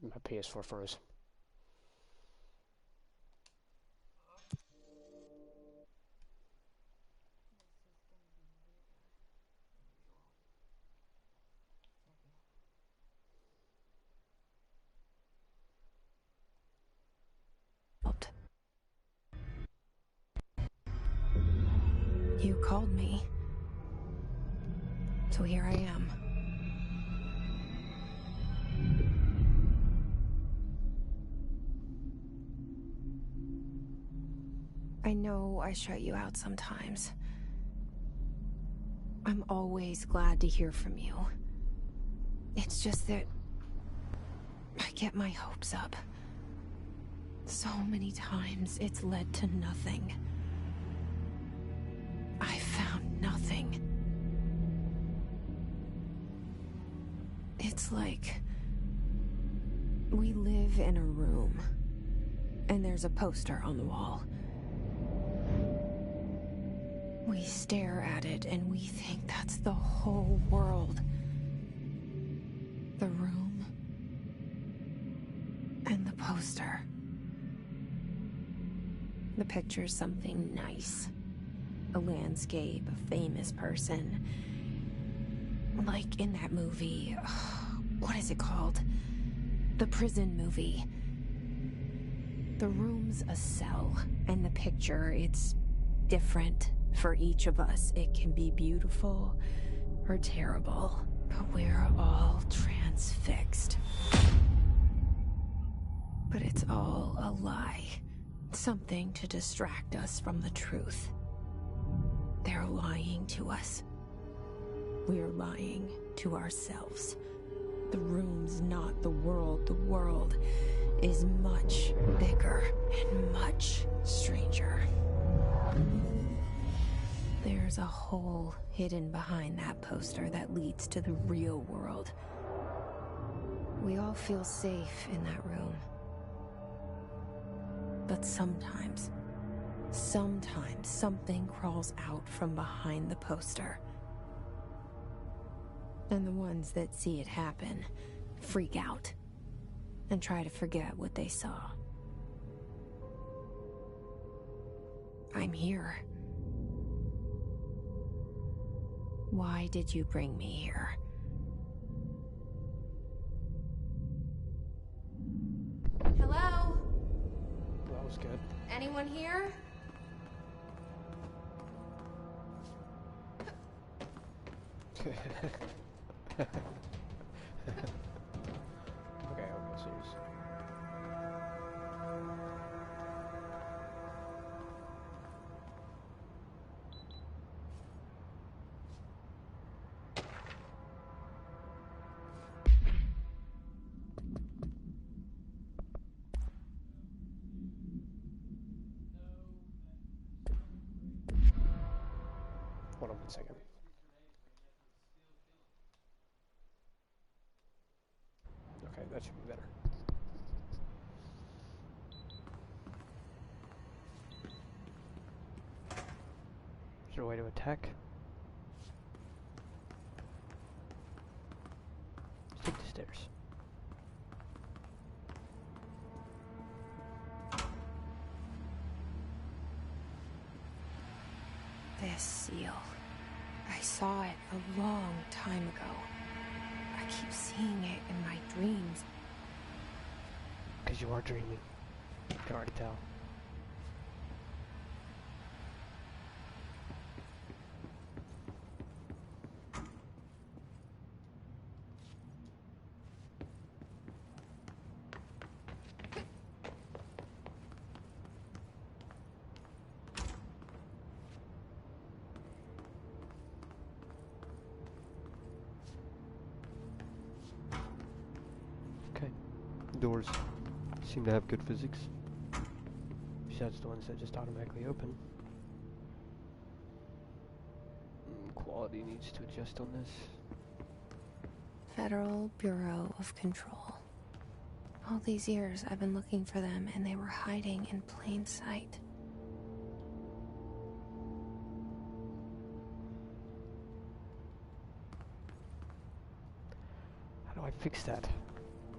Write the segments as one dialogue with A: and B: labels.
A: My PS4 froze.
B: You called me. So here I am. I know I shut you out sometimes. I'm always glad to hear from you. It's just that I get my hopes up. So many times it's led to nothing. I found nothing. It's like we live in a room, and there's a poster on the wall. We stare at it and we think that's the whole world. The room and the poster. The picture's something nice. A landscape, a famous person. Like in that movie, what is it called? The prison movie. The room's a cell, and the picture, it's different for each of us. It can be beautiful or terrible, but we're all transfixed. But it's all a lie. Something to distract us from the truth. They're lying to us. We're lying to ourselves. The room's not the world. The world is much bigger and much stranger. There's a hole hidden behind that poster that leads to the real world. We all feel safe in that room. But sometimes something crawls out from behind the poster. And the ones that see it happen freak out and try to forget what they saw. I'm here. Why did you bring me here? Hello?
A: That was good.
B: Anyone here?
A: Okay, serious. Hold on 1 second. Okay, that should be better. Is there a way to attack? Let's take the stairs.
B: This seal. I saw it a long time ago. I keep seeing it in my dreams.
A: Because you are dreaming. I can already tell. Okay. Doors seem to have good physics. Besides the ones that just automatically open. Quality needs to adjust on this.
B: Federal Bureau of Control. All these years I've been looking for them and they were hiding in plain sight.
A: How do I fix that?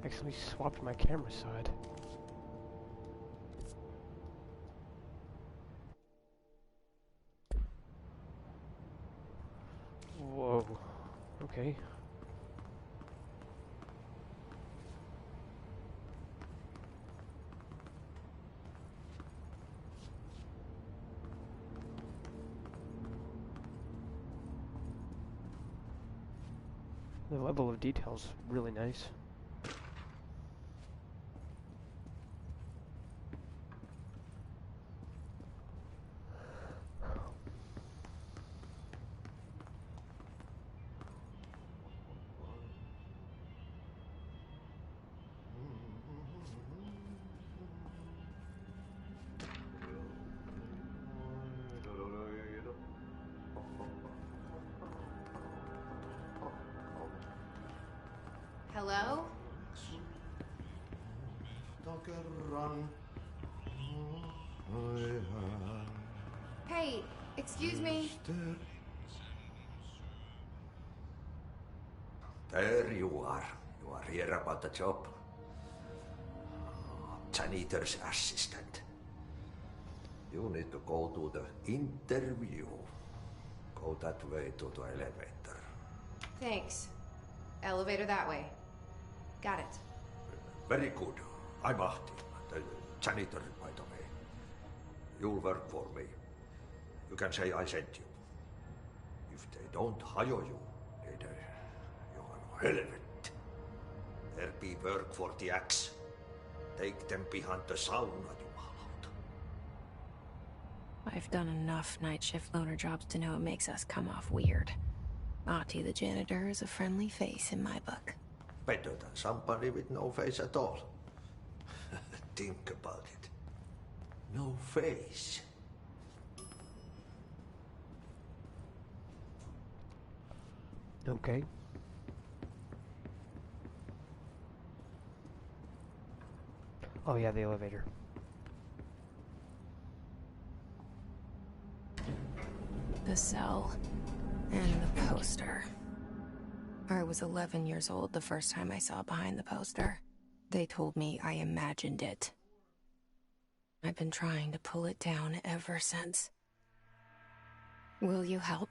A: Actually swapped my camera side. Whoa. Okay. The level of detail's really nice.
B: Hello? Hey, excuse me.
C: There you are. You are here about the job. Janitor's assistant. You need to go to the interview. Go that way to the elevator.
B: Thanks. Elevator that way. Got it.
C: Very good. I'm Ahti, the janitor, by the way. You'll work for me. You can say I sent you. If they don't hire you, you are no helvet. There be work for the axe. Take them behind the sauna, jumalauta.
B: I've done enough night shift loner jobs to know it makes us come off weird. Ahti the janitor is a friendly face in my book.
C: Better than somebody with no face at all. Think about it. No face.
A: Okay. Oh yeah, the elevator.
B: The cell. And the poster. I was 11 years old the first time I saw behind the poster. They told me I imagined it. I've been trying to pull it down ever since. Will you help?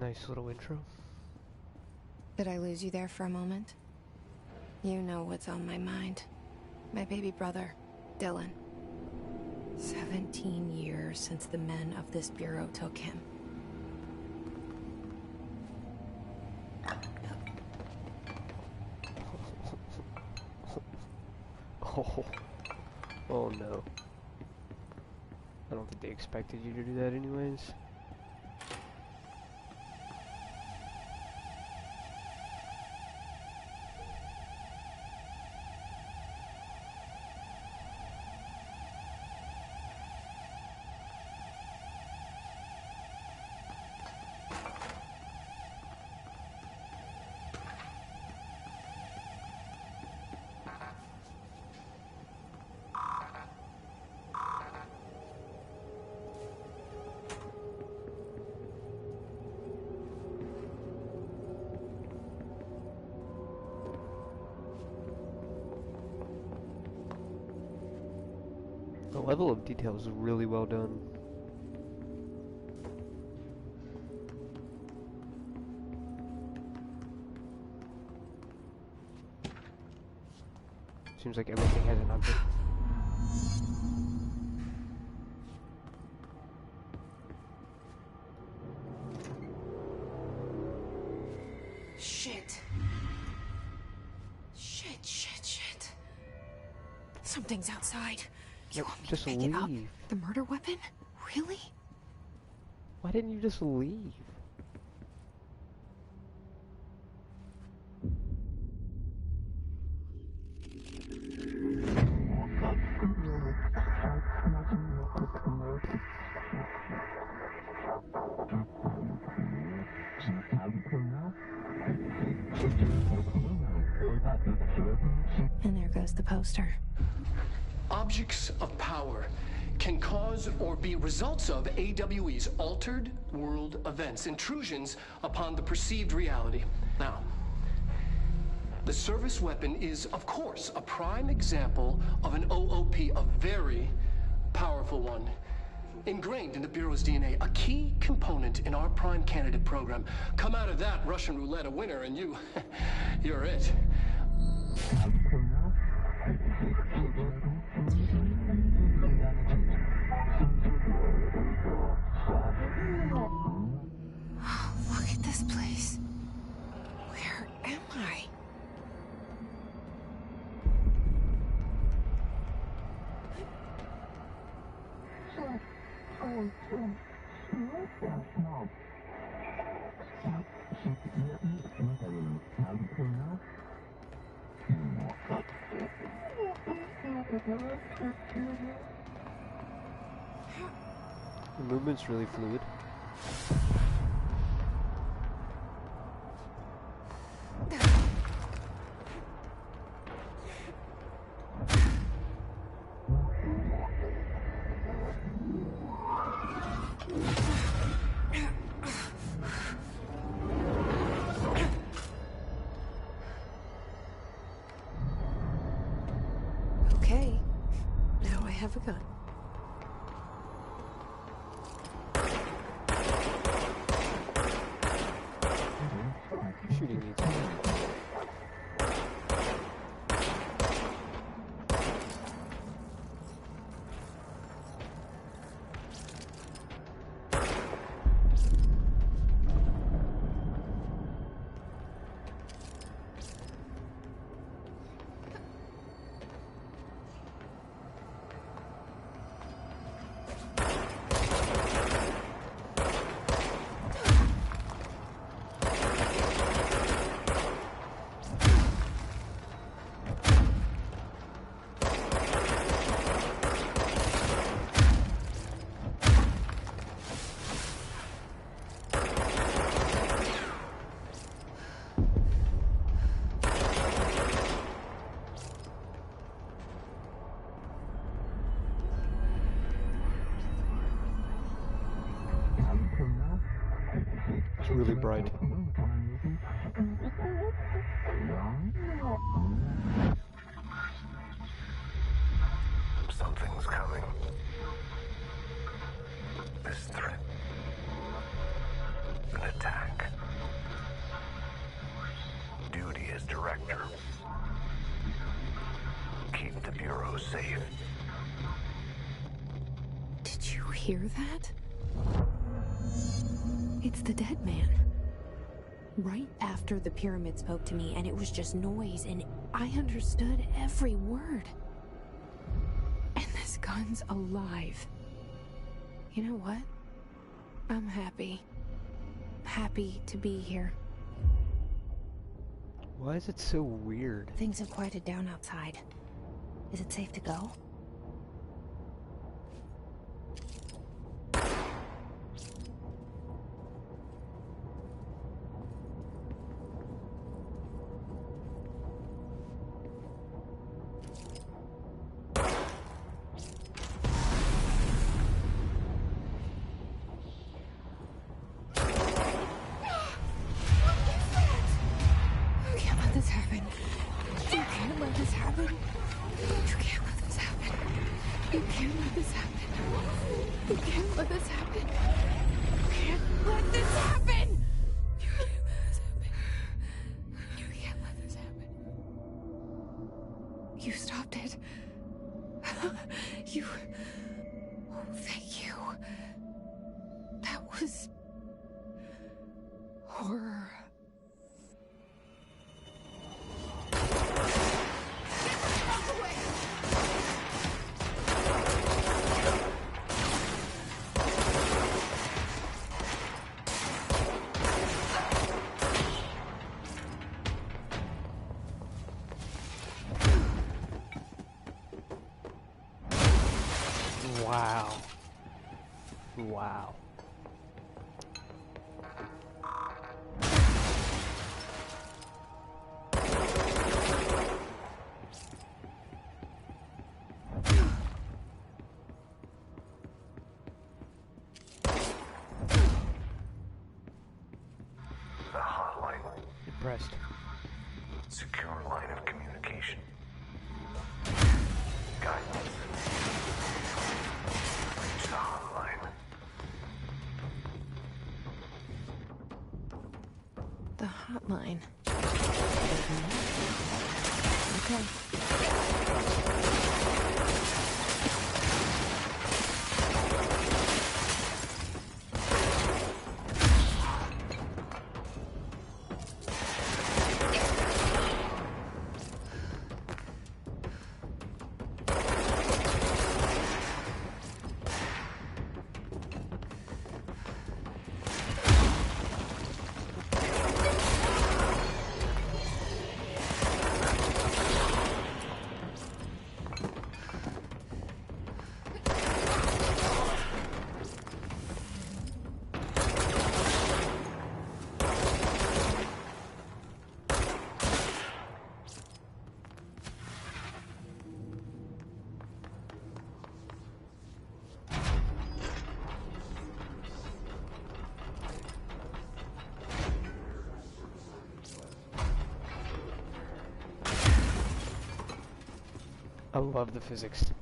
A: Nice little intro.
B: Did I lose you there for a moment? You know what's on my mind. My baby brother, Dylan. 17 years since the men of this bureau took him.
A: Oh. Oh no. I don't think they expected you to do that anyways. The level of detail is really well done. Seems like everything has a number.
B: Shit. Shit. Something's outside. You want me
A: Just
B: to pick it up?
A: leave.
B: The murder weapon? Really?
A: Why didn't you just leave?
B: And there goes the poster.
D: Objects of power can cause or be results of AWE's altered world events, intrusions upon the perceived reality. Now, the service weapon is, of course, a prime example of an OOP, a very powerful one. Ingrained in the Bureau's DNA, a key component in our prime candidate program. Come out of that Russian roulette a winner and you're it.
B: Look at this place. Where am I?
A: The movement's really fluid.
B: Okay, now I have a gun.
A: Shooting needs. It's really bright.
E: Something's coming. This threat. An attack. Duty as director. Keep the Bureau safe.
B: Did you hear that? It's the dead man. Right after the pyramid spoke to me, and it was just noise, and I understood every word. And this gun's alive. You know what? I'm happy. Happy to be here.
A: Why is it so weird?
B: Things have quieted down outside. Is it safe to go? You can't let this happen. You can't let this happen. You can't let this happen. You stopped it. You... Oh, thank you. That was... horror.
A: Wow. Wow.
E: The hotline.
A: Impressed.
E: Secure line of communication. Guidance. Reach the hotline.
B: The hotline. Okay.
A: I love the physics.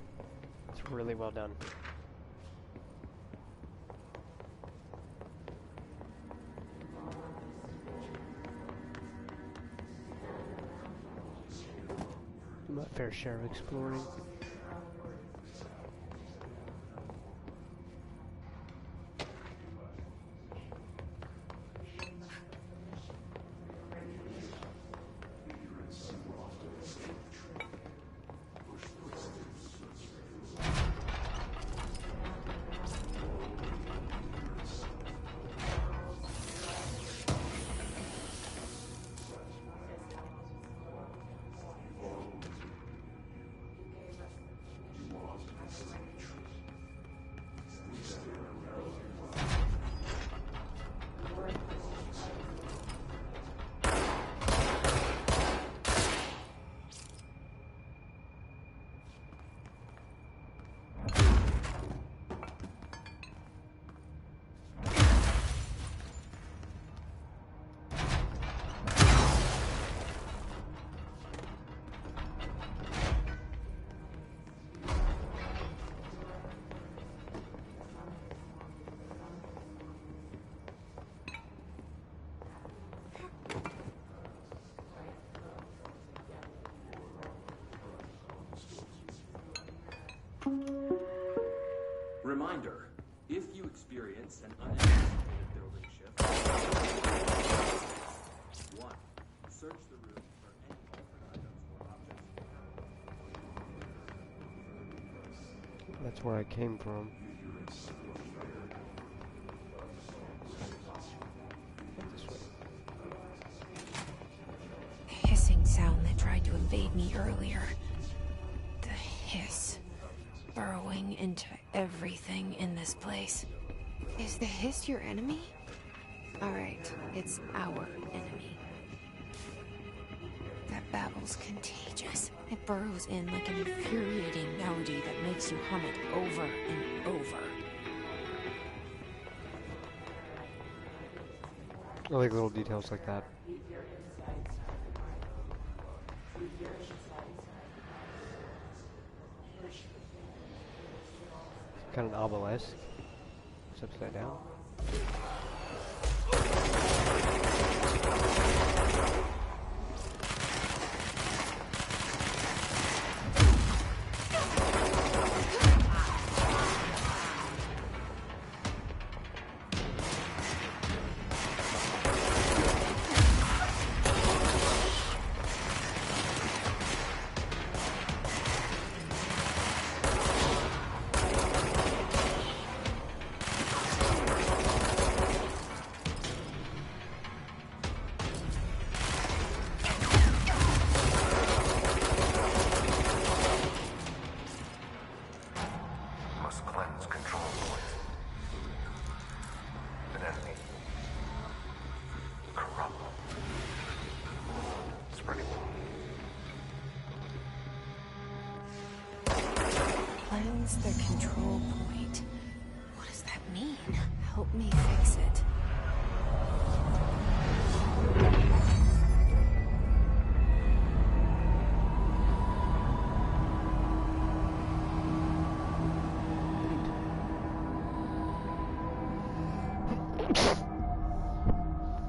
A: It's really well done. My fair share of exploring.
F: Reminder, if you experience an unanticipated building shift, 1. Search the room for any altered items or objects.
A: That's where I came from. This way.
B: The hissing sound that tried to invade me earlier. The hiss. Burrowing into everything in this place. Is the hiss your enemy? Alright, it's our enemy. That babble's contagious. It burrows in like an infuriating melody that makes you hum it over and over.
A: I like little details like that. Kind of an obelisk. It's upside down.
B: Cleanse the control point. What does that mean? Help me fix it.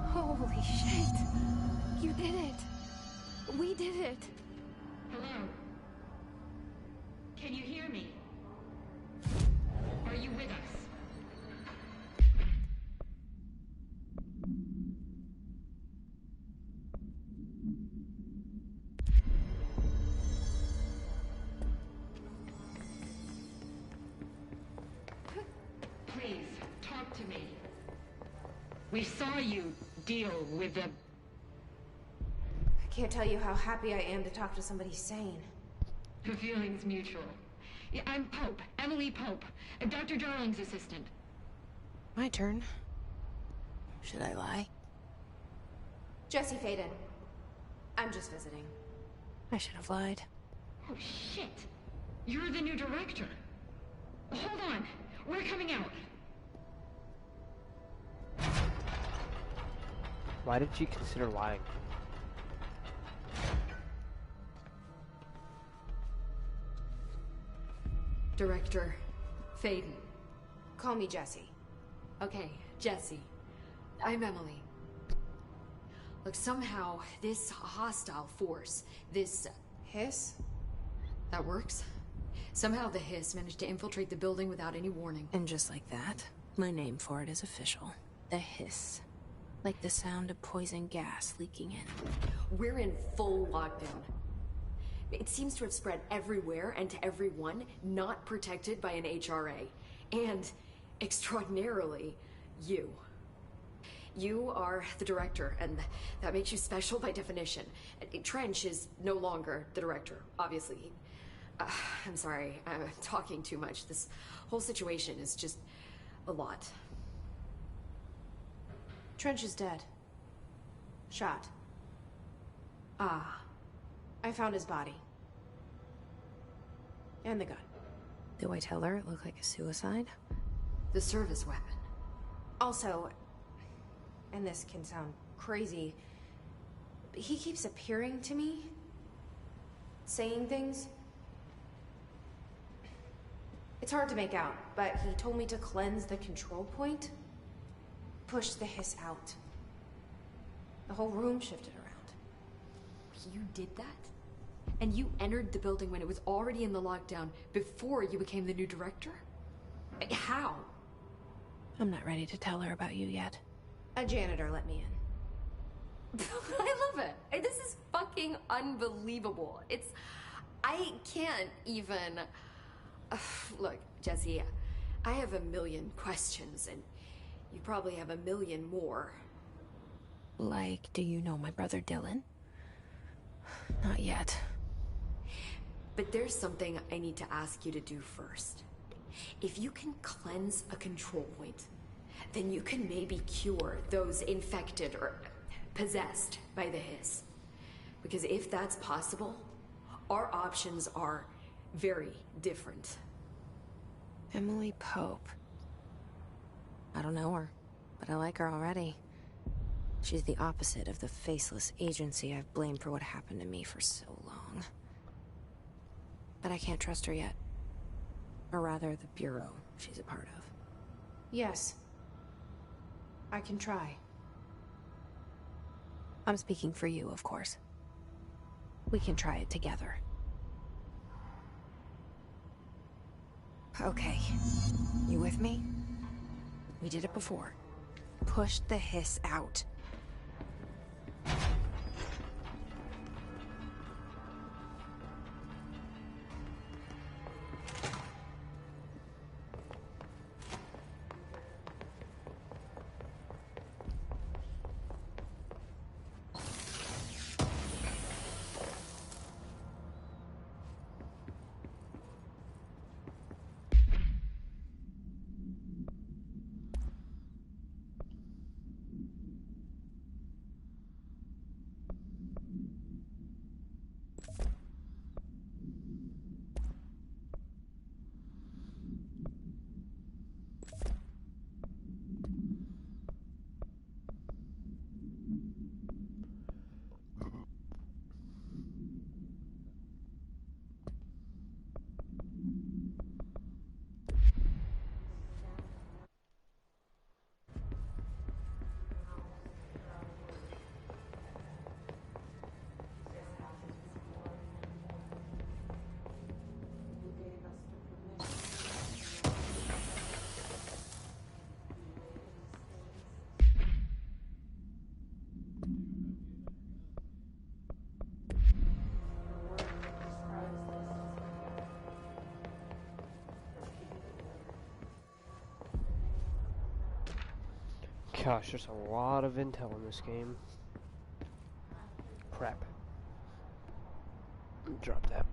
B: Holy shit! You did it! We did it!
G: Hello? Can you hear me? Are you with us? Please, talk to me. We saw you deal with the...
B: I can't tell you how happy I am to talk to somebody sane.
G: The feeling's mutual. Yeah, I'm Pope, Emily Pope, Dr. Darling's assistant.
B: My turn. Should I lie? Jesse Faden. I'm just visiting. I should have lied.
G: Oh, shit. You're the new director. Hold on. We're coming out.
A: Why did she consider lying?
H: Director Faden.
B: Call me Jesse.
H: Okay, Jesse. I'm Emily. Look, somehow this hostile force, this...
B: Hiss?
H: that works? Somehow the hiss managed to infiltrate the building without any warning.
B: And just like that, my name for it is official. The hiss. Like the sound of poison gas leaking in.
H: We're in full lockdown. It seems to have spread everywhere and to everyone not protected by an HRA. And, extraordinarily, you. You are the director, and that makes you special by definition. Trench is no longer the director, obviously. I'm sorry, I'm talking too much. This whole situation is just a lot.
B: Trench is dead. Shot.
H: Ah.
B: I found his body. And the gun.
I: Do I tell her it looked like a suicide?
H: The service weapon.
B: Also, and this can sound crazy, but he keeps appearing to me, saying things. It's hard to make out, but he told me to cleanse the control point, push the hiss out. The whole room shifted around.
H: You did that? And you entered the building when it was already in the lockdown before you became the new director? How?
I: I'm not ready to tell her about you yet.
B: A janitor let me in.
H: I love it. This is fucking unbelievable. I can't even... Look, Jesse, I have a million questions, and you probably have a million more.
I: Like, do you know my brother Dylan? Not yet.
H: But there's something I need to ask you to do first. If you can cleanse a control point, then you can maybe cure those infected or possessed by the hiss. Because if that's possible, our options are very different.
I: Emily Pope. I don't know her, but I like her already. She's the opposite of the faceless agency I've blamed for what happened to me for so long. But I can't trust her yet. Or rather, the bureau she's a part of.
B: Yes. I can try.
I: I'm speaking for you, of course. We can try it together. Okay. You with me? We did it before. Push the hiss out.
A: Gosh, there's a lot of intel in this game. Crap. Drop that.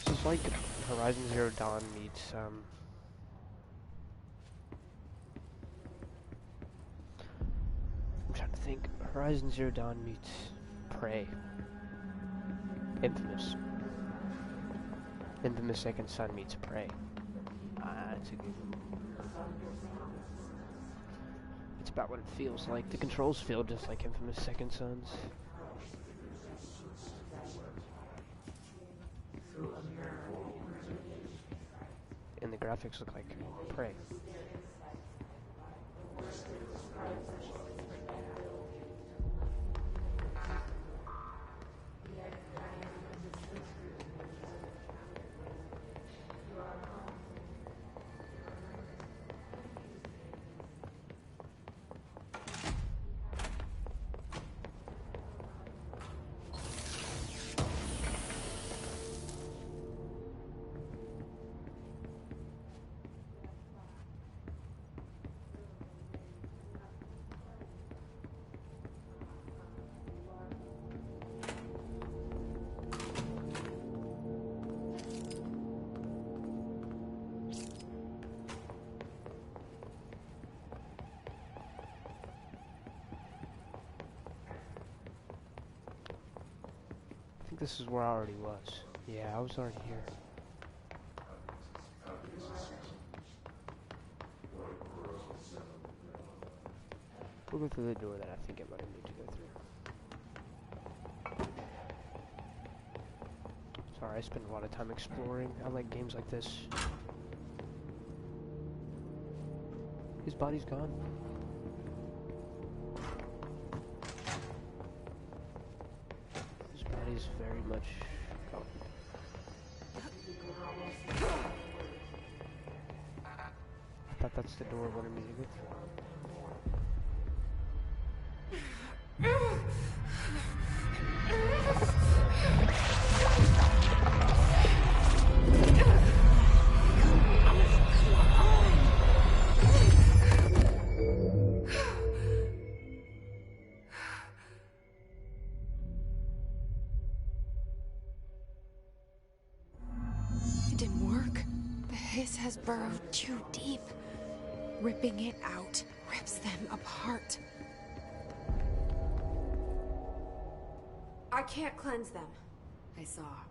A: It's like Horizon Zero Dawn meets I'm trying to think. Horizon Zero Dawn meets Prey. Infamous. Infamous Second Son meets Prey. It's a good one. It's about what it feels like. The controls feel just like Infamous Second Sons. And the graphics look like Prey. I think this is where I already was. Yeah, I was already here. We'll go through the door that I think I might need to go through. Sorry, I spend a lot of time exploring. I like games like this. His body's gone. His body's very much gone. I thought that's the door I wanted me to go through.
B: It didn't work. The hiss has burrowed too deep. Ripping it out rips them apart.
H: I can't cleanse them. I saw.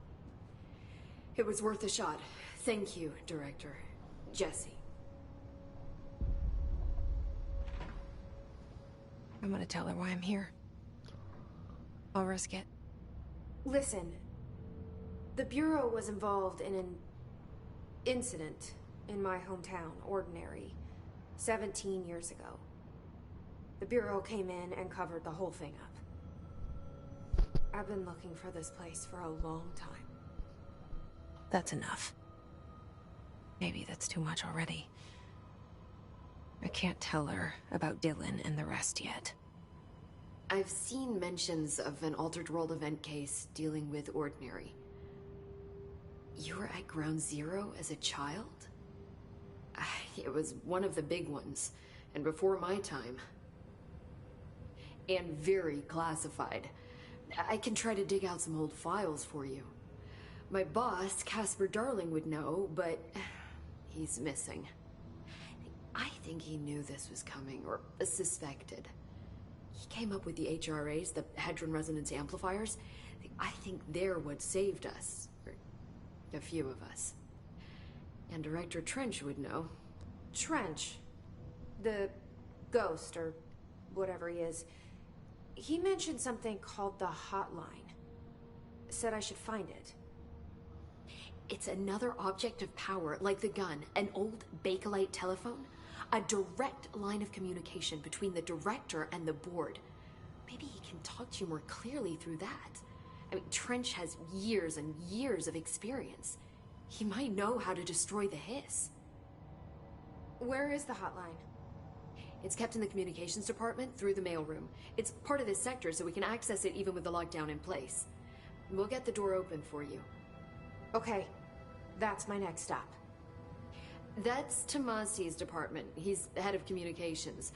H: It was worth a shot. Thank you, Director. Jesse.
B: I'm gonna tell her why I'm here. I'll risk it.
H: Listen. The Bureau was involved in an incident in my hometown, Ordinary, 17 years ago. The Bureau came in and covered the whole thing up. I've been looking for this place for a long time.
B: That's enough. Maybe that's too much already. I can't tell her about Dylan and the rest yet.
H: I've seen mentions of an Altered World event case dealing with Ordinary. You were at Ground Zero as a child? It was one of the big ones, and before my time. And very classified. I can try to dig out some old files for you. My boss, Casper Darling, would know, but he's missing. I think he knew this was coming, or suspected. He came up with the HRAs, the Hadron Resonance Amplifiers. I think they're what saved us. Or a few of us. And Director Trench would know.
B: Trench. The ghost, or whatever he is. He mentioned something called the Hotline. Said I should find it.
H: It's another object of power, like the gun, an old Bakelite telephone. A direct line of communication between the Director and the board. Maybe he can talk to you more clearly through that. I mean, Trench has years and years of experience. He might know how to destroy the hiss.
B: Where is the hotline?
H: It's kept in the communications department through the mailroom. It's part of this sector, so we can access it even with the lockdown in place. We'll get the door open for you.
B: Okay, that's my next stop.
H: That's Tomasi's department. He's head of communications.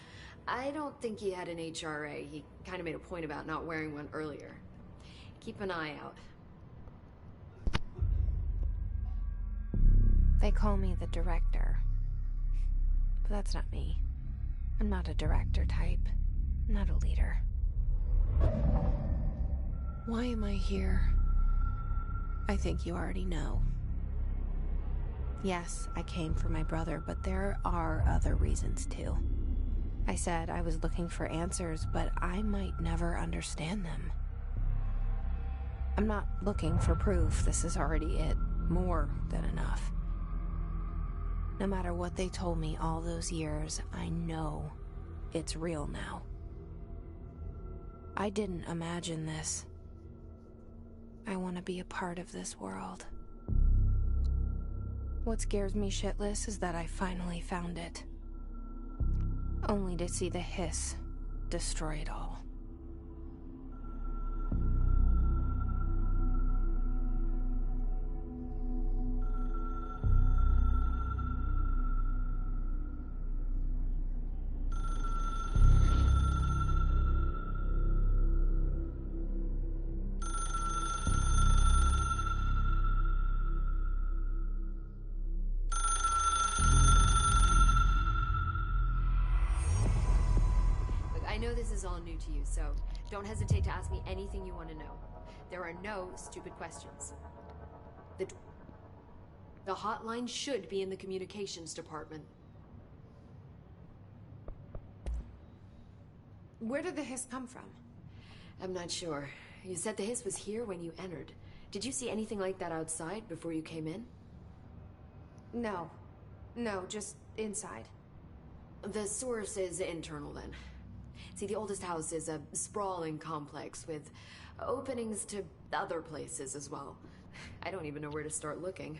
H: I don't think he had an HRA. He kind of made a point about not wearing one earlier. Keep an eye out.
I: They call me the director. But that's not me. I'm not a director type. I'm not a leader. Why am I here? I think you already know. Yes, I came for my brother, but there are other reasons too. I said I was looking for answers, but I might never understand them. I'm not looking for proof. This is already it. More than enough. No matter what they told me all those years, I know it's real now. I didn't imagine this. I want to be a part of this world. What scares me shitless is that I finally found it. Only to see the hiss destroy it all.
H: I know this is all new to you, so don't hesitate to ask me anything you want to know. There are no stupid questions. The hotline should be in the communications department.
B: Where did the hiss come from?
H: I'm not sure. You said the hiss was here when you entered. Did you see anything like that outside before you came in?
B: No. No, just inside.
H: The source is internal then. See, the oldest house is a sprawling complex with openings to other places as well. I don't even know where to start looking.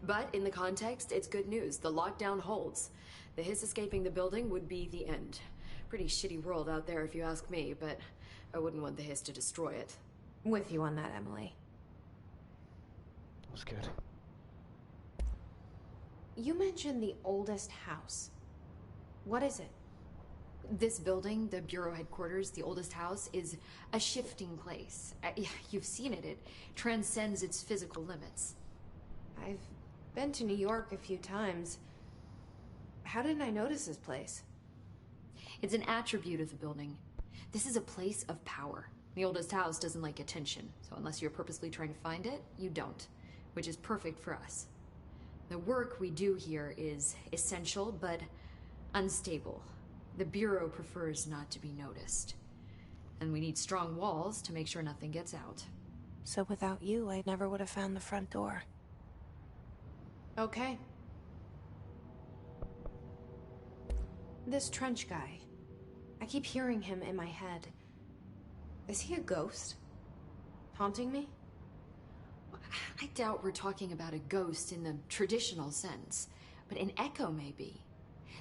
H: But in the context, it's good news. The lockdown holds. The hiss escaping the building would be the end. Pretty shitty world out there if you ask me, but I wouldn't want the hiss to destroy it.
I: With you on that, Emily.
A: That was good.
B: You mentioned the oldest house. What is it?
H: This building, the Bureau headquarters, the oldest house, is a shifting place. You've seen it. It transcends its physical limits.
B: I've been to New York a few times. How didn't I notice this place?
H: It's an attribute of the building. This is a place of power. The oldest house doesn't like attention, so unless you're purposely trying to find it, you don't, which is perfect for us. The work we do here is essential, but unstable. The Bureau prefers not to be noticed. And we need strong walls to make sure nothing gets out.
I: So without you, I never would have found the front door.
B: Okay. This Trench guy. I keep hearing him in my head. Is he a ghost? Haunting me?
H: I doubt we're talking about a ghost in the traditional sense, but an echo maybe.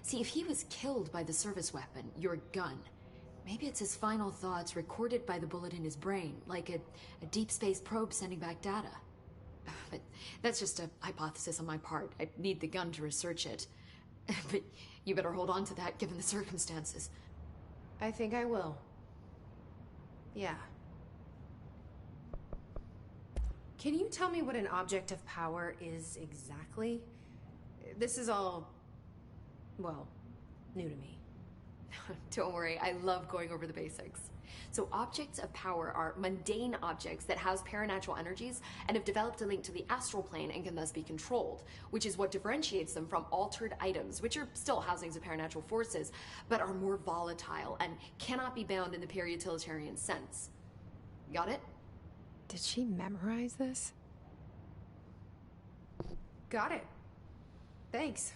H: See, if he was killed by the service weapon, your gun, maybe it's his final thoughts recorded by the bullet in his brain, like a deep space probe sending back data. But that's just a hypothesis on my part. I need the gun to research it. But you better hold on to that given the circumstances.
B: I think I will. Yeah. Can you tell me what an object of power is exactly? This is all, well, new to me.
H: Don't worry, I love going over the basics. So objects of power are mundane objects that house paranatural energies and have developed a link to the astral plane and can thus be controlled, which is what differentiates them from altered items, which are still housings of paranatural forces, but are more volatile and cannot be bound in the peri-utilitarian sense. Got it?
I: Did she memorize this?
B: Got it. Thanks.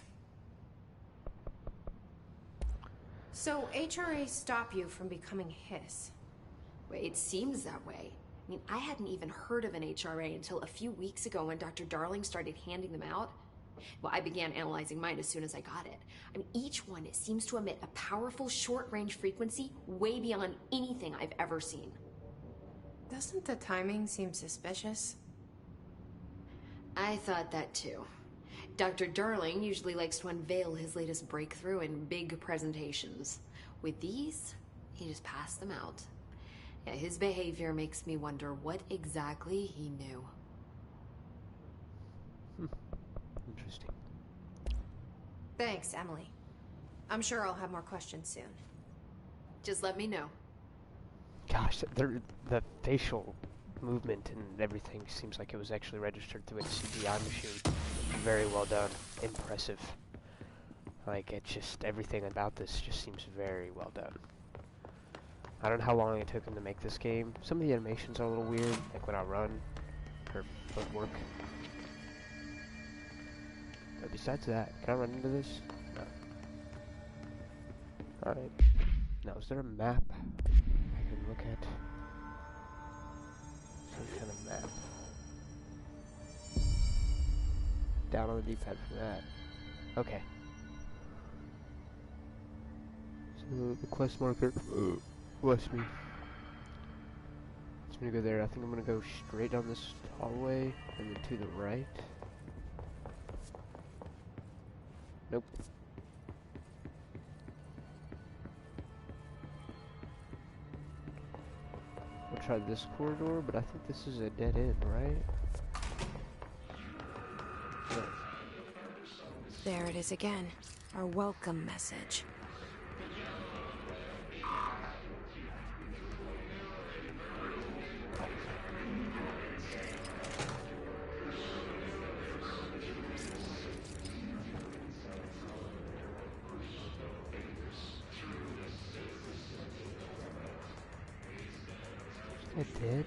I: So HRA stop you from becoming his?
H: Well, it seems that way. I mean, I hadn't even heard of an HRA until a few weeks ago when Dr. Darling started handing them out. Well, I began analyzing mine as soon as I got it. I mean, each one seems to emit a powerful short-range frequency way beyond anything I've ever seen.
I: Doesn't the timing seem suspicious?
H: I thought that too. Dr. Darling usually likes to unveil his latest breakthrough in big presentations. With these, he just passed them out. Yeah, his behavior makes me wonder what exactly he knew.
A: Interesting.
I: Thanks, Emily. I'm sure I'll have more questions soon.
H: Just let me know.
A: Gosh, the facial movement and everything seems like it was actually registered through a CGI machine. Very well done. Impressive. Like, it's just, everything about this just seems very well done. I don't know how long it took him to make this game. Some of the animations are a little weird, like when I run, or footwork. But besides that, can I run into this? No. Alright. Now, is there a map I can look at? Some kind of map. Down on the D-pad for that. Okay. So, the quest marker bless me. It's gonna go there. I think I'm gonna go straight down this hallway and then to the right. Nope. We'll try this corridor, but I think this is a dead end, right? No.
I: There it is again. Our welcome message.
A: It did.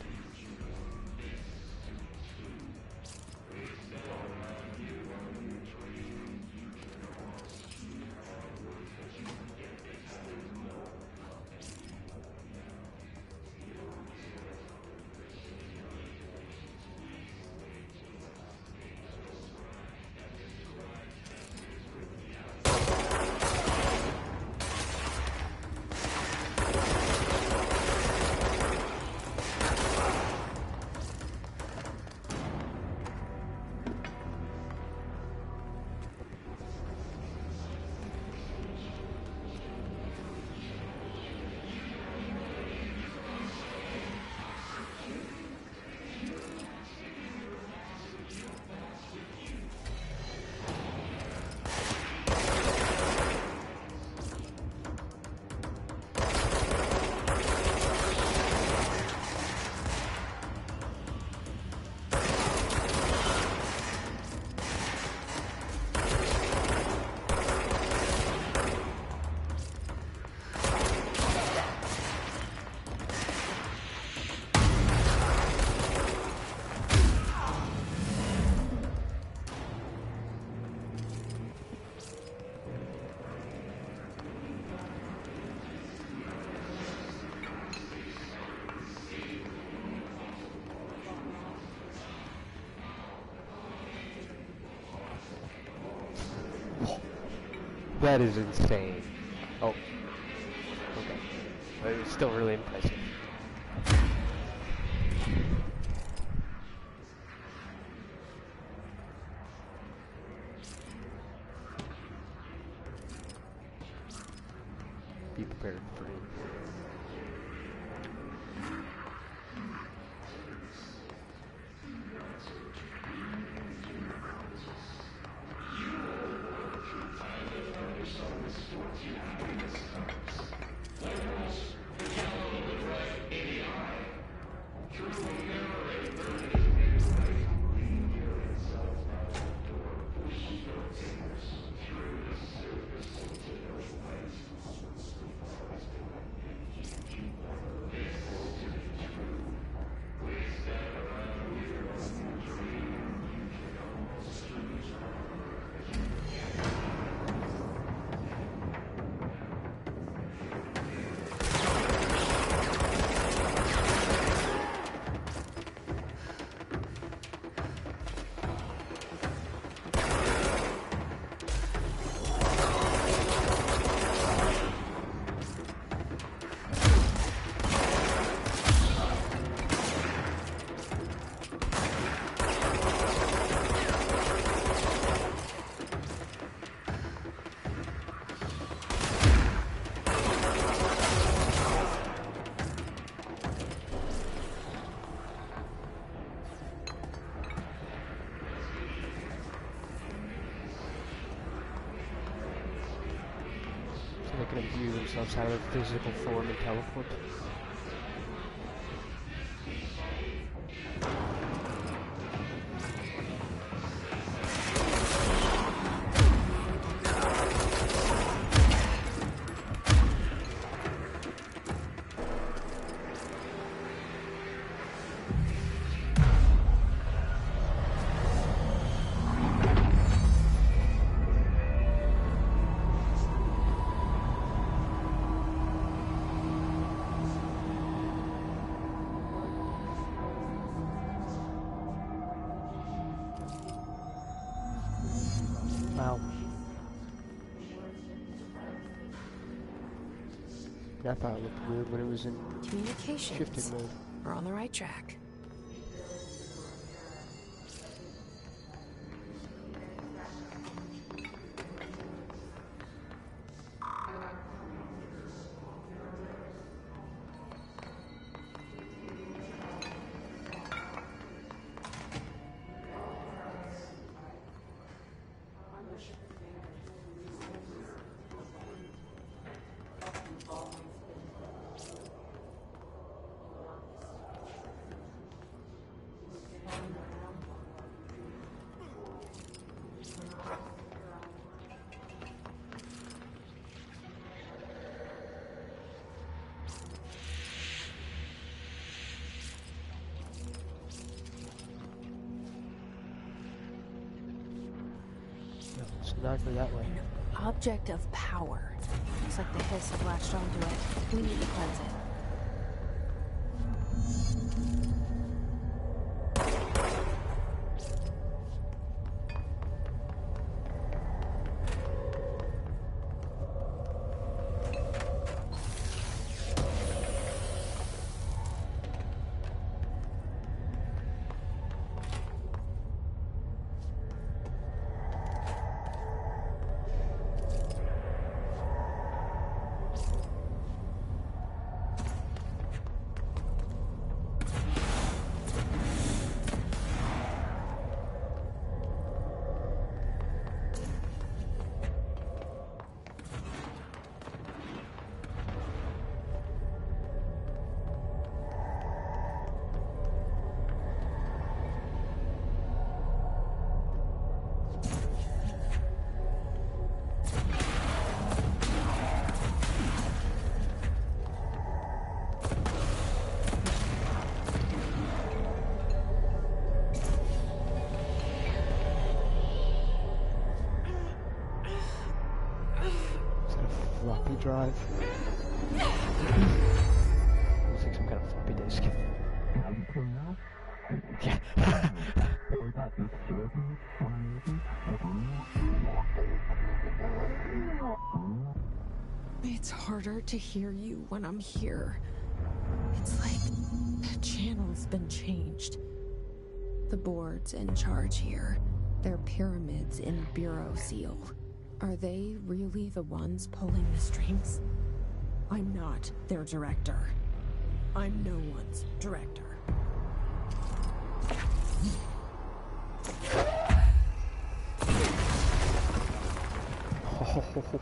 A: That is insane. Oh. Okay. But it was still really impressive. Be prepared for it. that can imbue themselves out of their physical form and teleport. Wow. I thought it looked weird when it was in
I: Communications.
A: shifted mode.
I: We're on the right track.
A: Let's not go that way.
I: Object of power. Looks like the hiss have latched onto it. We need to cleanse it.
A: Floppy drive. Looks like some kind of floppy disk. Yeah.
B: It's harder to hear you when I'm here. It's like the channel's been changed.
I: The board's in charge here. They're pyramids in Bureau Seal. Are they really the ones pulling the strings?
B: I'm not their director. I'm no one's director.
A: Oh.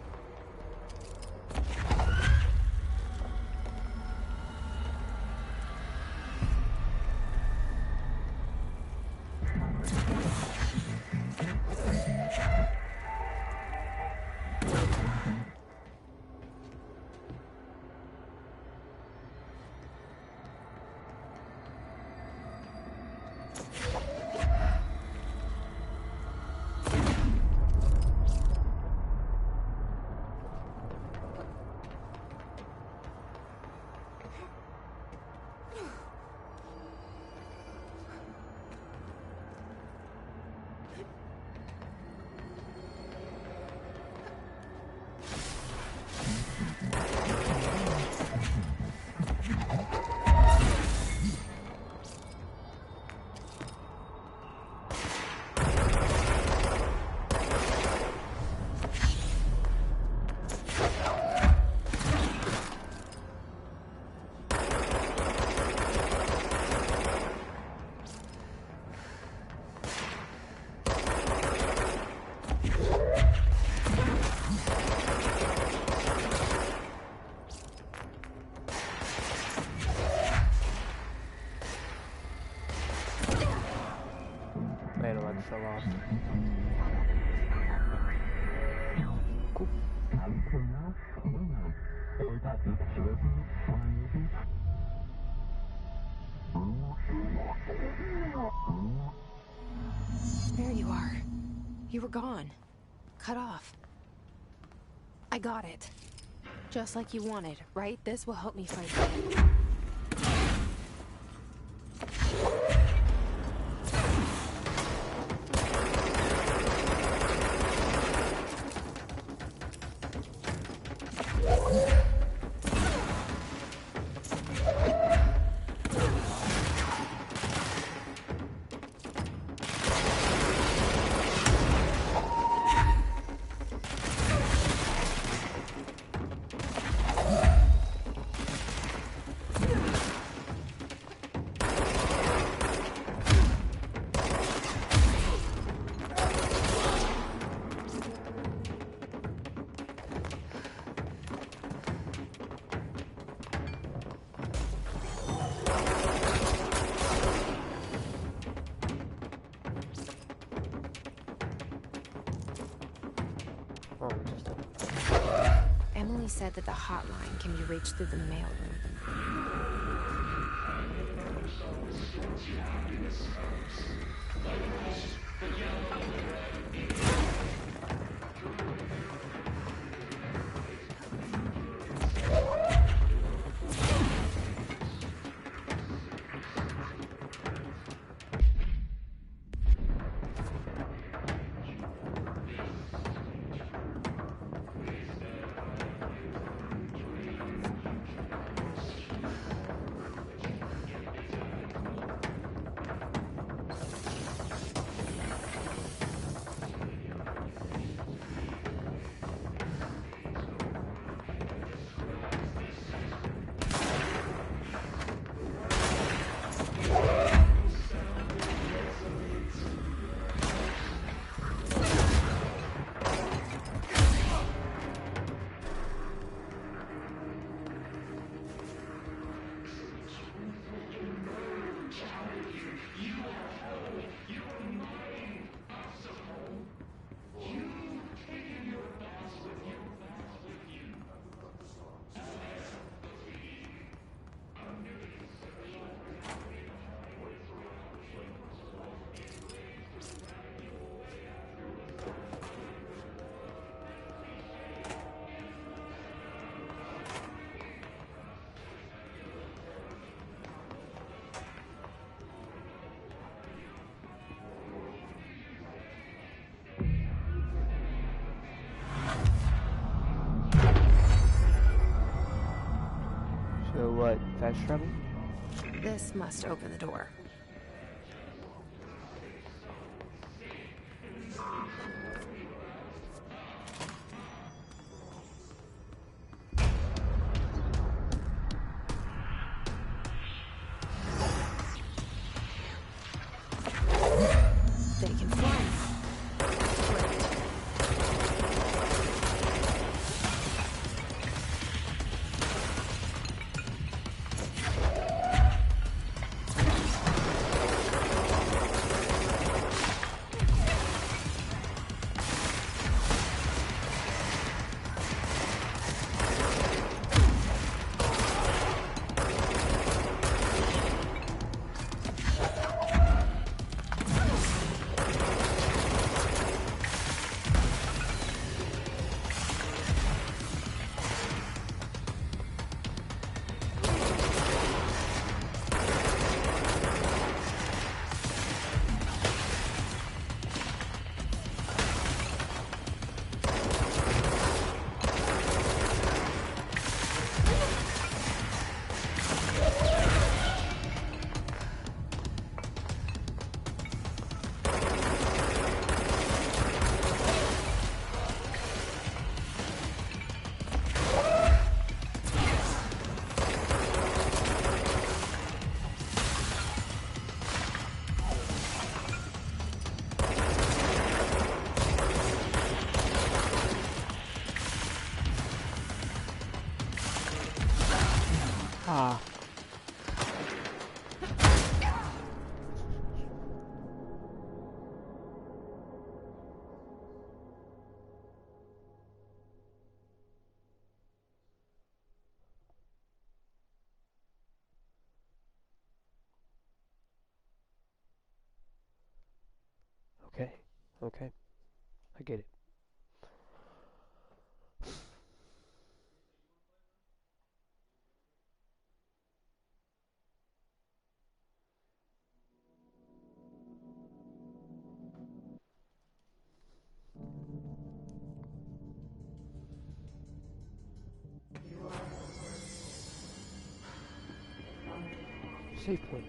A: Analog fell off. Cool.
B: There you are. You were gone. Cut off. I got it. Just like you wanted, right? This will help me fight them. Emily said that the hotline can be reached through the mailroom.
A: So what, fast travel?
B: This must open the door. They can fly now. Great.
A: Okay. Okay. I get it. Save point.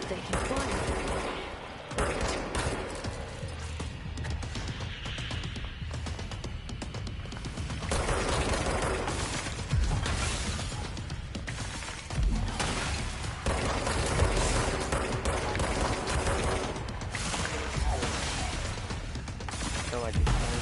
I: They can fly.
A: No, I just found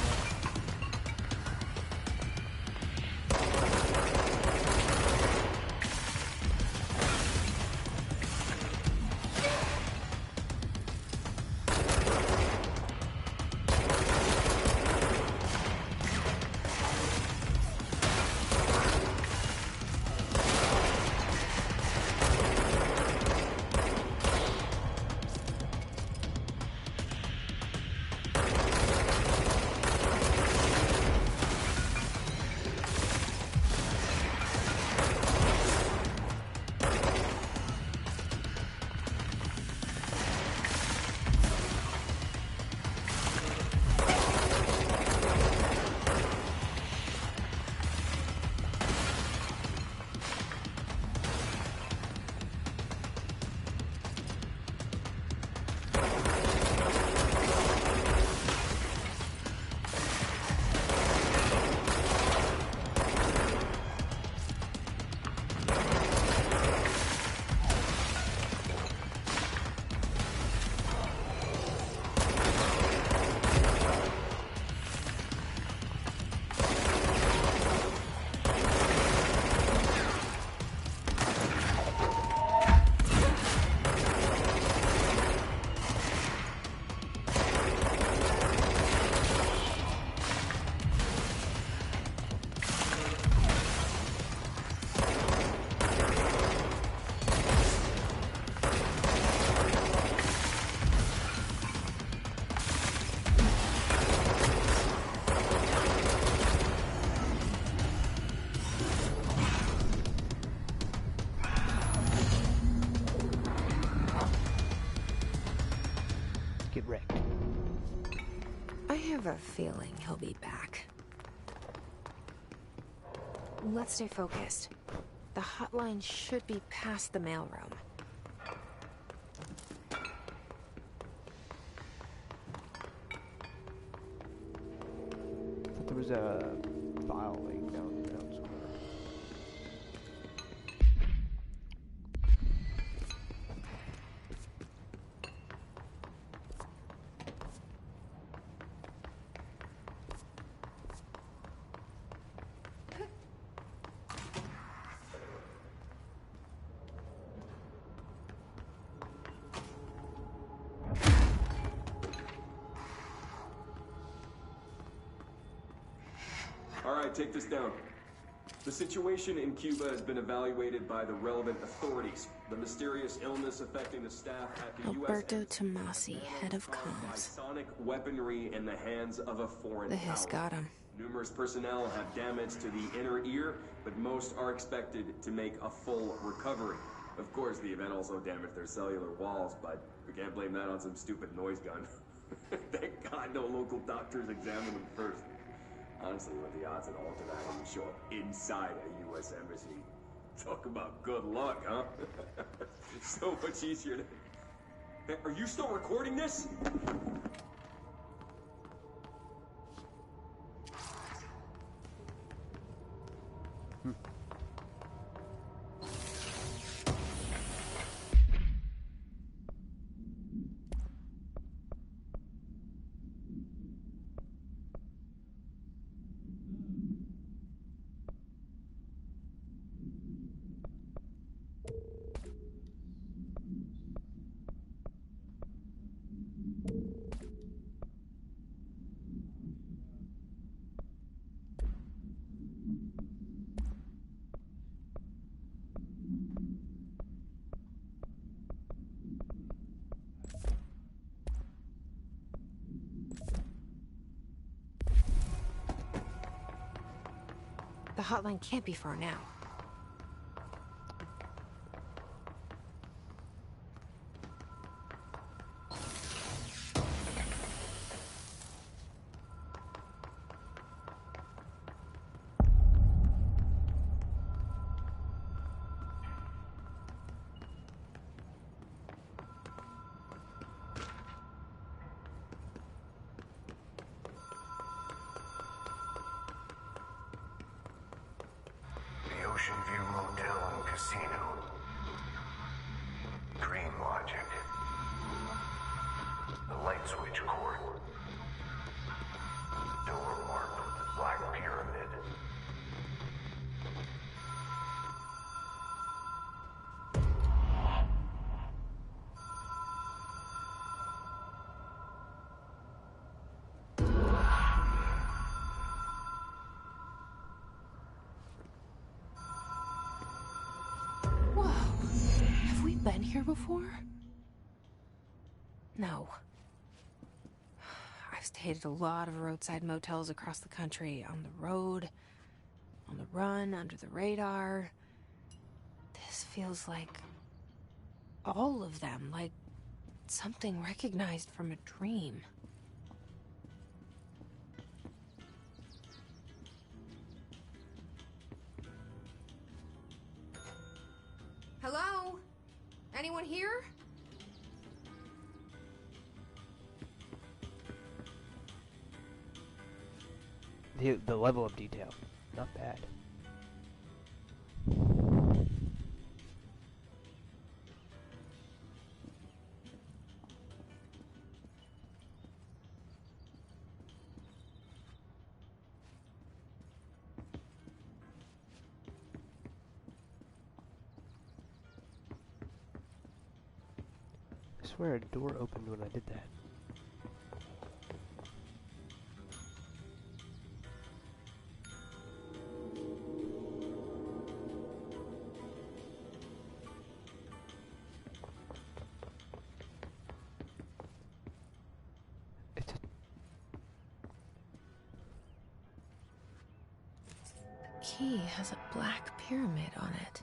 A: get wrecked.
I: I have a feeling he'll be back. Let's stay focused. The hotline should be past the mailroom.
A: I thought there was a file laying down somewhere.
F: All right, take this down. The situation in Cuba has been evaluated by the relevant authorities. The mysterious illness affecting the staff at the
I: Alberto
F: U.S.
I: Tomasi, head of comms.
F: Sonic weaponry in the hands of a foreign
I: The hiss
F: power.
I: got him.
F: Numerous personnel have damage to the inner ear, but most are expected to make a full recovery. Of course, the event also damaged their cellular walls, but we can't blame that on some stupid noise gun. Thank God no local doctors examined them first. Honestly, what the odds that all to that would show up inside a U.S. embassy? Talk about good luck, huh? So much easier to... Hey, are you still recording this?
I: hotline can't be far now.
E: Ocean View Motel and Casino. Dream Logic. The light switch court. Door marked with the Black Pyramid.
I: Been here before? No. I've stayed at a lot of roadside motels across the country, on the road, on the run, under the radar. This feels like all of them, like something recognized from a dream. Hello? Anyone here?
A: The level of detail, not bad. I swear a door opened when I did that.
I: Key has a black pyramid on it.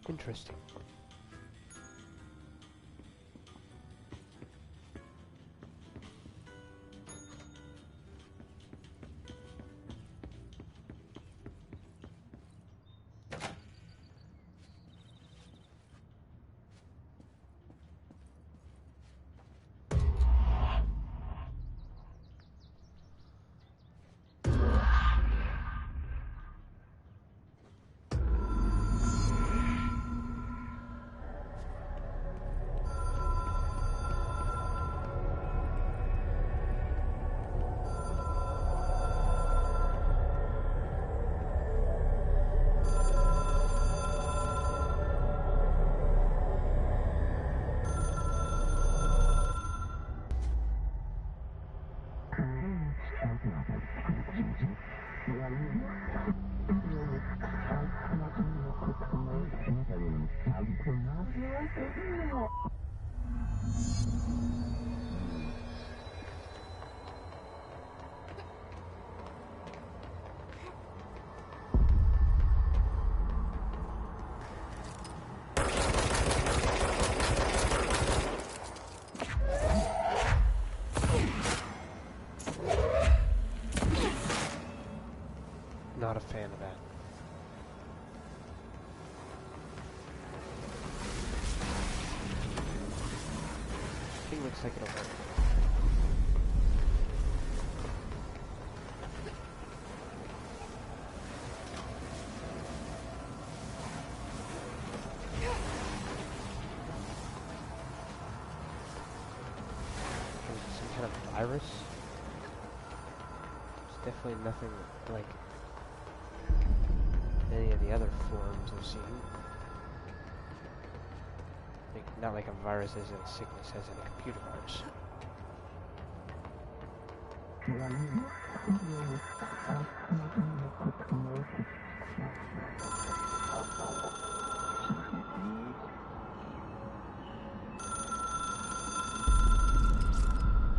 A: Interesting. Not a fan of that. Thing looks like it'll work. Some kind of virus? There's definitely nothing like any of the other forms I've seen. Like, not like a virus as in a sickness, as in a computer virus.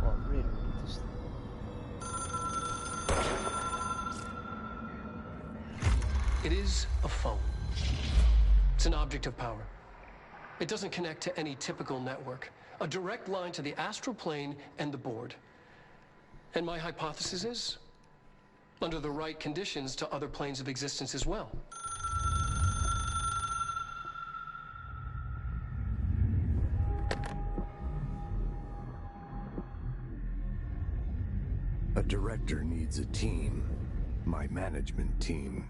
A: Well, reiterate this.
D: It is a phone. It's an object of power. It doesn't connect to any typical network. A direct line to the astral plane and the board. And my hypothesis is, under the right conditions, to other planes of existence as well.
J: A director needs a team. My management team.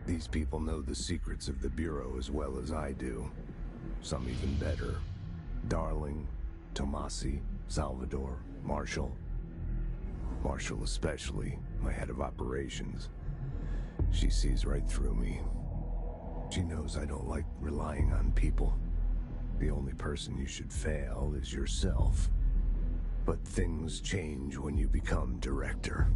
J: These people know the secrets of the Bureau as well as I do. Some even better. Darling, Tomasi, Salvador, Marshall. Marshall especially, my head of operations. She sees right through me. She knows I don't like relying on people. The only person you should fail is yourself. But things change when you become director.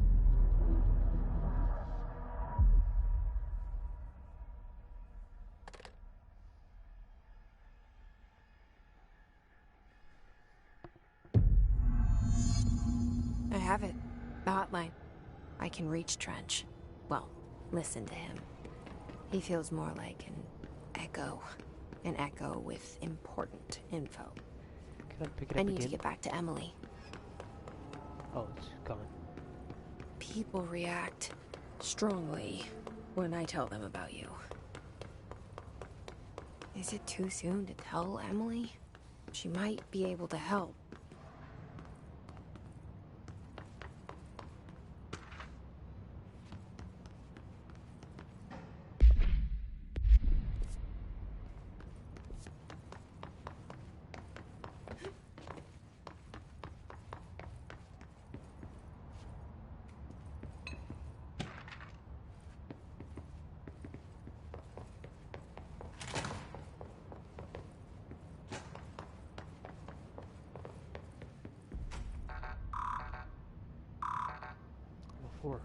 I: I have it. The hotline. I can reach Trench. Well, listen to him. He feels more like an echo. An echo with important info.
A: Can I pick it up
I: I need
A: again?
I: to get back to Emily.
A: Oh, it's gone.
I: People react strongly when I tell them about you. Is it too soon to tell Emily? She might be able to help.
A: Four.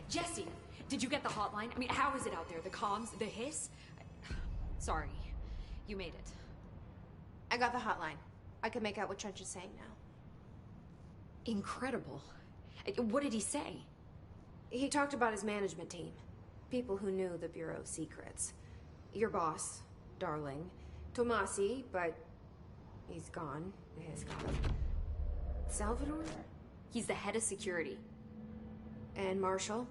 H: Jesse, did you get the hotline? I mean, how is it out there? The comms, the hiss? Sorry, you made it.
I: I got the hotline. I can make out what Trench is saying now.
H: Incredible. What did he say?
I: He talked about his management team. People who knew the Bureau's secrets. Your boss, Darling. Tomasi, but he's gone. He's gone. Salvador?
H: He's the head of security.
I: And Marshall?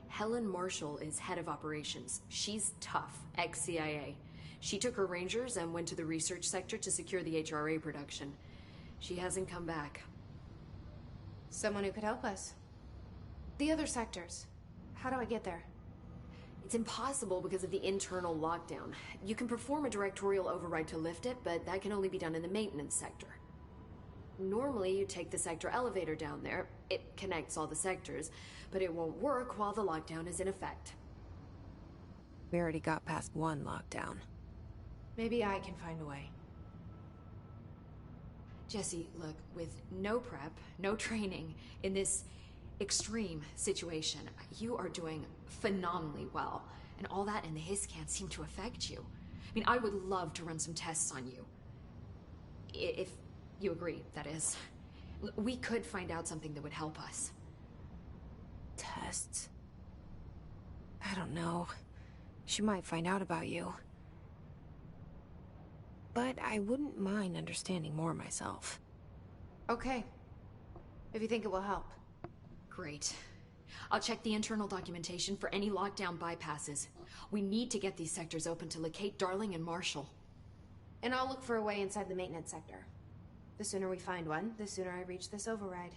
H: Helen Marshall is head of operations. She's tough, ex-CIA. She took her Rangers and went to the research sector to secure the HRA production. She hasn't come back.
I: Someone who could help us. The other sectors. How do I get there?
H: It's impossible because of the internal lockdown. You can perform a directorial override to lift it, but that can only be done in the maintenance sector. Normally, you take the sector elevator down there. It connects all the sectors, but it won't work while the lockdown is in effect.
I: We already got past one lockdown. Maybe I can find a way.
H: Jesse, look, with no prep, no training, in this extreme situation, you are doing phenomenally well. And all that and the hiss can't seem to affect you. I mean, I would love to run some tests on you. If you agree, that is. We could find out something that would help us.
I: Tests? I don't know. She might find out about you. But I wouldn't mind understanding more myself. Okay. If you think it will help.
H: Great. I'll check the internal documentation for any lockdown bypasses. We need to get these sectors open to locate Darling and Marshall.
I: And I'll look for a way inside the maintenance sector. The sooner we find one, the sooner I reach this override.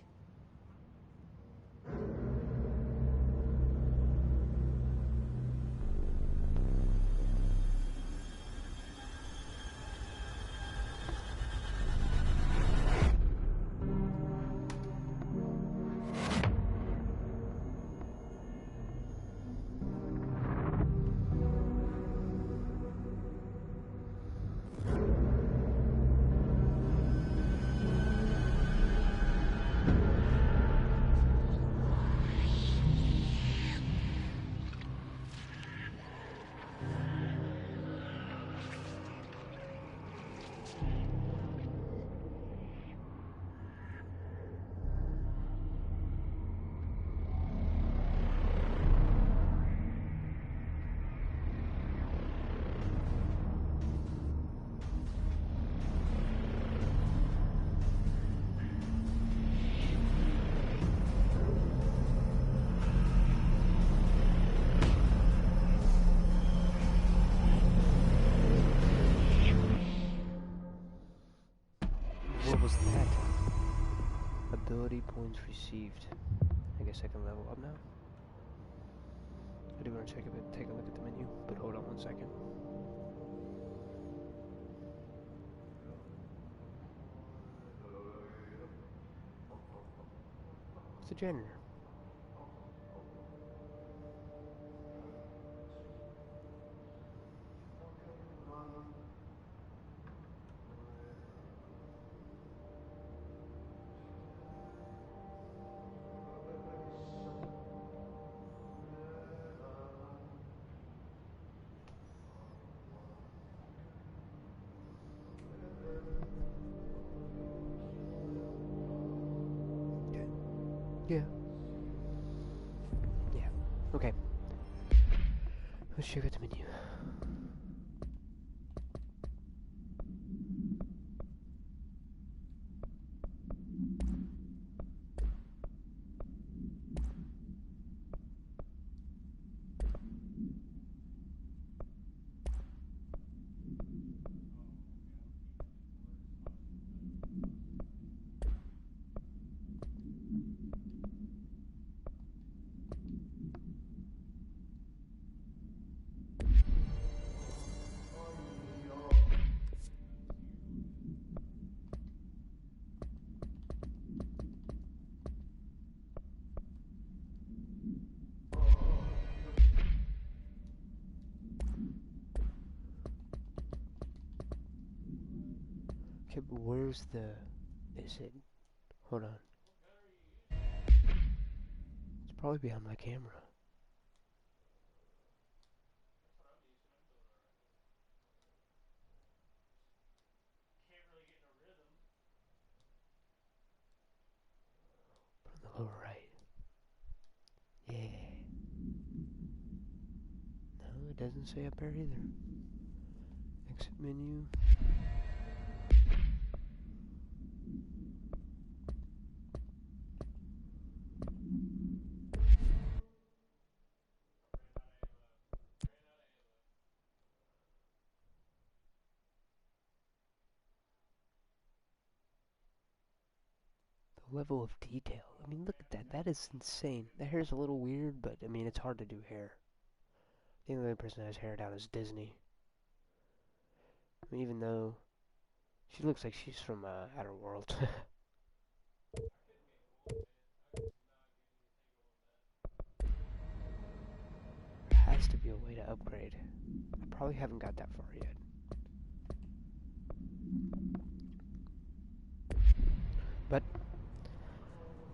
A: Ability points received. I guess I can level up now. I do want to take a look at the menu, but hold on 1 second. It's the janitor. Yeah. Yeah. Okay. Let's check out the menu. Okay, but where's the... Is it... Hold on. It's probably behind my camera. On the lower right. Yeah. No, it doesn't say up there either. Exit menu. The level of detail. I mean, look at that. That is insane. The hair's a little weird, but I mean, it's hard to do hair. The only person that has hair down is Disney. I mean, even though she looks like she's from Outer Worlds. There has to be a way to upgrade. I probably haven't got that far yet. But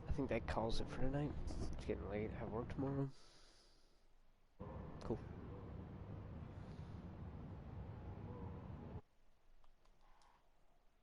A: I think that calls it for tonight. It's getting late. I have work tomorrow. Cool.